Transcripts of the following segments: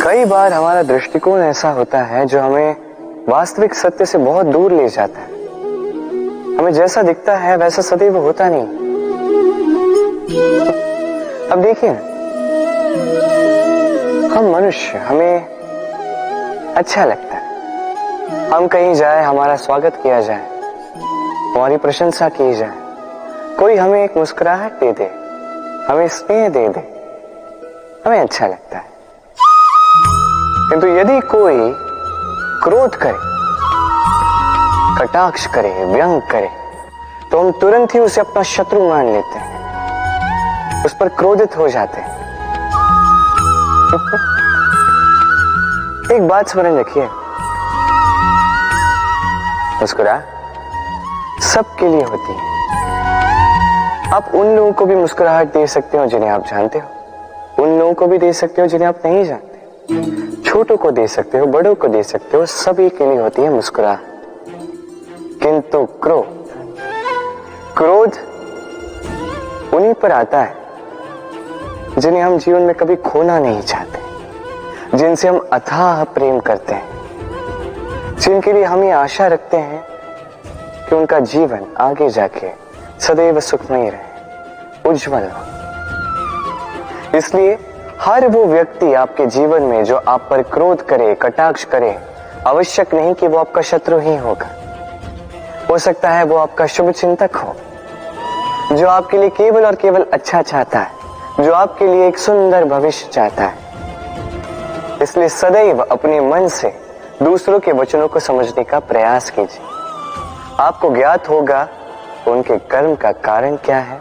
कई बार हमारा दृष्टिकोण ऐसा होता है जो हमें वास्तविक सत्य से बहुत दूर ले जाता है। हमें जैसा दिखता है वैसा सदैव होता नहीं। अब देखिए, हम मनुष्य, हमें अच्छा लगता है हम कहीं जाए, हमारा स्वागत किया जाए, हमारी प्रशंसा की जाए, कोई हमें एक मुस्कुराहट दे दे, हमें स्नेह दे दे, हमें अच्छा लगता है। किंतु यदि कोई क्रोध करे, कटाक्ष करे, व्यंग करे, तो हम तुरंत ही उसे अपना शत्रु मान लेते हैं, उस पर क्रोधित हो जाते हैं। एक बात स्मरण रखिए, मुस्कुराहट सबके लिए होती है। आप उन लोगों को भी मुस्कुराहट दे सकते हो जिन्हें आप जानते हो, उन लोगों को भी दे सकते हो जिन्हें आप नहीं जानते, छोटों को दे सकते हो, बड़ों को दे सकते हो, सभी के लिए होती है मुस्कुराहट। किंतु क्रोध उन्हीं पर आता है जिन्हें हम जीवन में कभी खोना नहीं चाहते, जिनसे हम अथाह प्रेम करते हैं, जिनके लिए हम ये आशा रखते हैं कि उनका जीवन आगे जाके सदैव सुखमय रहे, उज्जवल हो। इसलिए हर वो व्यक्ति आपके जीवन में जो आप पर क्रोध करे, कटाक्ष करे, आवश्यक नहीं कि वो आपका शत्रु ही होगा। हो सकता है वो आपका शुभ चिंतक हो, जो आपके लिए केवल और केवल अच्छा चाहता है, जो आपके लिए एक सुंदर भविष्य चाहता है। इसलिए सदैव अपने मन से दूसरों के वचनों को समझने का प्रयास कीजिए। आपको ज्ञात होगा उनके कर्म का कारण क्या है,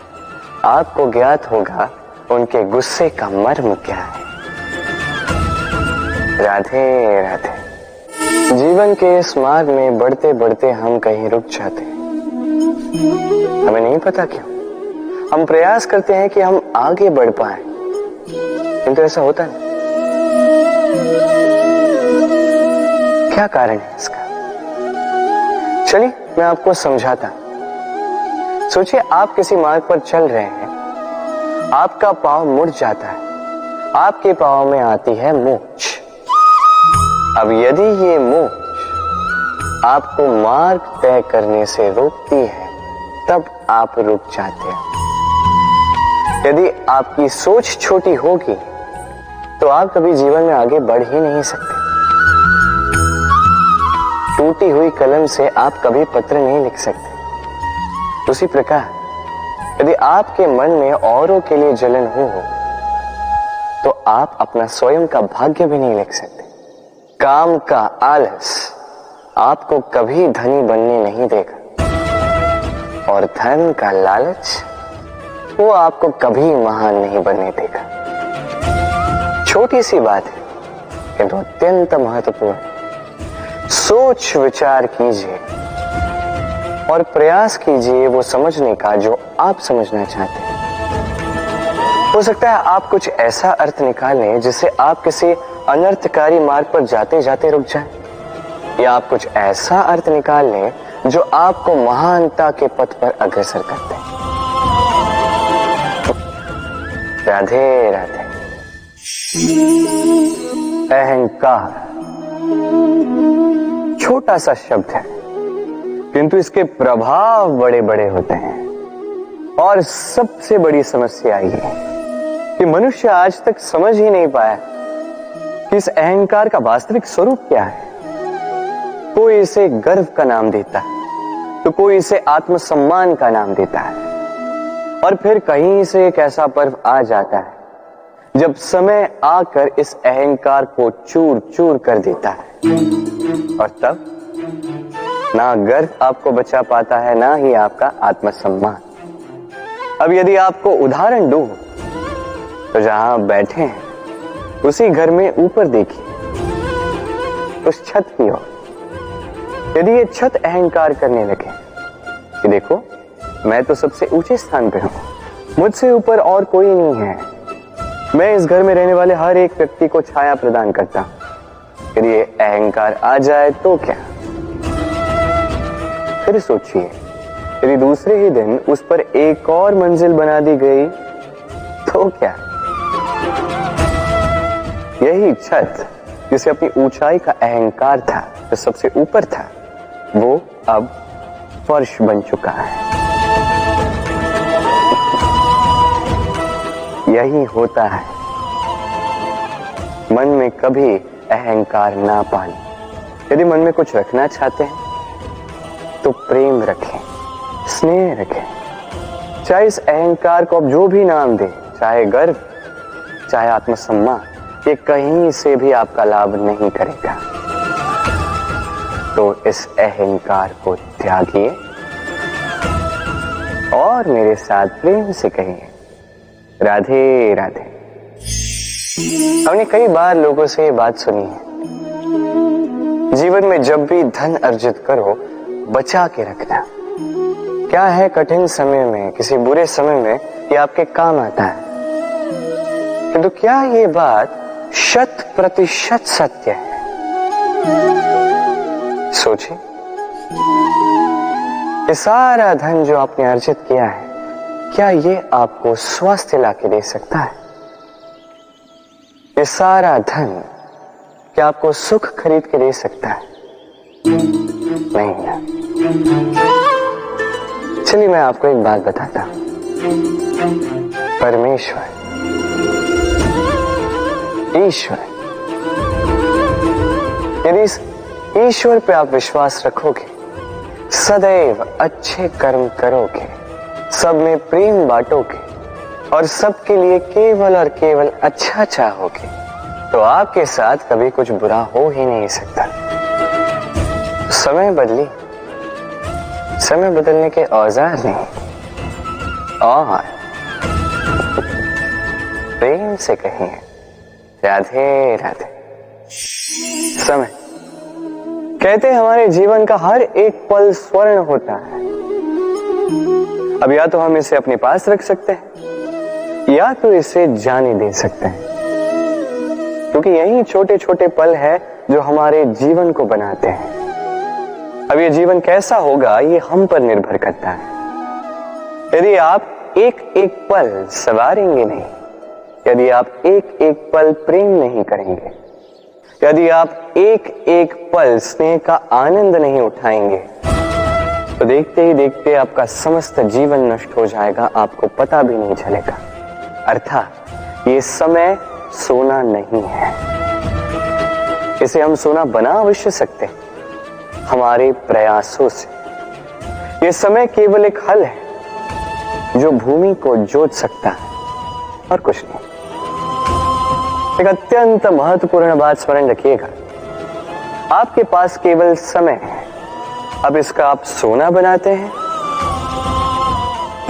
आपको ज्ञात होगा उनके गुस्से का मर्म क्या है। राधे राधे। जीवन के इस मार्ग में बढ़ते बढ़ते हम कहीं रुक जाते हैं, हमें नहीं पता क्यों। हम प्रयास करते हैं कि हम आगे बढ़ पाए, किंतु ऐसा होता नहीं। क्या कारण है इसका? चलिए मैं आपको समझाता। सोचिए, आप किसी मार्ग पर चल रहे हैं, आपका पांव मुड़ जाता है, आपके पांव में आती है मूंछ। अब यदि ये मूंछ आपको मार्ग तय करने से रोकती है, तब आप रुक जाते हैं। यदि आपकी सोच छोटी होगी तो आप कभी जीवन में आगे बढ़ ही नहीं सकते। टूटी हुई कलम से आप कभी पत्र नहीं लिख सकते। उसी प्रकार यदि आपके मन में औरों के लिए जलन हो तो आप अपना स्वयं का भाग्य भी नहीं लिख सकते। काम का आलस आपको कभी धनी बनने नहीं देगा, और धन का लालच वो आपको कभी महान नहीं बनने देगा। छोटी सी बात है किंतु अत्यंत महत्वपूर्ण। सोच विचार कीजिए और प्रयास कीजिए वो समझने का जो आप समझना चाहते हैं। हो सकता है आप कुछ ऐसा अर्थ निकालें जिससे आप किसी अनर्थकारी मार्ग पर जाते जाते रुक जाएं, या आप कुछ ऐसा अर्थ निकाल लें जो आपको महानता के पथ पर अग्रसर करते हैं। राधे राधे। अहंकार छोटा सा शब्द है, किंतु इसके प्रभाव बड़े बड़े होते हैं। और सबसे बड़ी समस्या ये है कि मनुष्य आज तक समझ ही नहीं पाया कि इस अहंकार का वास्तविक स्वरूप क्या है। कोई इसे गर्व का नाम देता है, तो कोई इसे आत्मसम्मान का नाम देता है, और फिर कहीं से एक ऐसा पर्व आ जाता है जब समय आकर इस अहंकार को चूर चूर कर देता है, और तब ना गर्व आपको बचा पाता है, ना ही आपका आत्मसम्मान। अब यदि आपको उदाहरण दूं तो जहां आप बैठे हैं उसी घर में ऊपर देखिए, उस छत की ओर। यदि ये छत अहंकार करने लगे कि देखो मैं तो सबसे ऊंचे स्थान पे हूं, मुझसे ऊपर और कोई नहीं है, मैं इस घर में रहने वाले हर एक व्यक्ति को छाया प्रदान करता हूं, यदि ये अहंकार आ जाए तो क्या? फिर सोचिए, यदि दूसरे ही दिन उस पर एक और मंजिल बना दी गई तो क्या? यही छत जिसे अपनी ऊंचाई का अहंकार था, जो सबसे ऊपर था, वो अब फर्श बन चुका है। यही होता है मन में कभी अहंकार ना पाना। यदि मन में कुछ रखना चाहते हैं तो प्रेम रखें, स्नेह रखें। चाहे इस अहंकार को आप जो भी नाम दें, चाहे गर्व, चाहे आत्मसम्मान, ये कहीं से भी आपका लाभ नहीं करेगा। तो इस अहंकार को त्यागिए और मेरे साथ प्रेम से कहिए, राधे राधे। हमने कई बार लोगों से ये बात सुनी है, जीवन में जब भी धन अर्जित करो बचा के रखना। क्या है, कठिन समय में, किसी बुरे समय में ये आपके काम आता है। किंतु क्या ये बात 100% सत्य है? सोचिए, ये सारा धन जो आपने अर्जित किया है, क्या ये आपको स्वास्थ्य लाके दे सकता है? ये सारा धन क्या आपको सुख खरीद के दे सकता है? नहीं ना। चलिए मैं आपको एक बात बताता हूं। परमेश्वर, ईश्वर, यदि इस ईश्वर पे आप विश्वास रखोगे, सदैव अच्छे कर्म करोगे, सब में प्रेम बांटोगे और सबके लिए केवल और केवल अच्छा चाहोगे, तो आपके साथ कभी कुछ बुरा हो ही नहीं सकता। समय बदली, समय बदलने के औजार नहीं, और प्रेम से कहिए, राधे राधे। समय, कहते हैं हमारे जीवन का हर एक पल स्वर्ण होता है। अब या तो हम इसे अपने पास रख सकते हैं या तो इसे जाने दे सकते हैं, क्योंकि यही छोटे छोटे पल है जो हमारे जीवन को बनाते हैं। अब ये जीवन कैसा होगा ये हम पर निर्भर करता है। यदि आप एक एक पल संवारेंगे नहीं, यदि आप एक एक पल प्रेम नहीं करेंगे, यदि आप एक एक पल स्नेह का आनंद नहीं उठाएंगे, तो देखते ही देखते आपका समस्त जीवन नष्ट हो जाएगा, आपको पता भी नहीं चलेगा। अर्थात ये समय सोना नहीं है, इसे हम सोना बना अवश्य सकते हैं हमारे प्रयासों से। ये समय केवल एक हल है जो भूमि को जोत सकता है और कुछ नहीं। एक अत्यंत महत्वपूर्ण बात स्मरण रखिएगा, आपके पास केवल समय है। अब इसका आप सोना बनाते हैं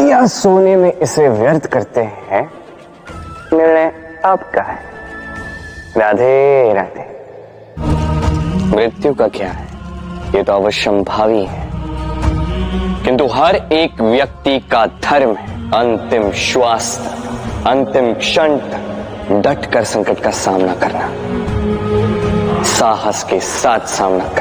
या सोने में इसे व्यर्थ करते हैं, निर्णय आपका है। राधे राधे। मृत्यु का क्या है, ये तो अवश्यंभावी है, किंतु हर एक व्यक्ति का धर्म है अंतिम श्वास तक, अंतिम क्षण तक डट कर संकट का सामना करना, साहस के साथ सामना करना।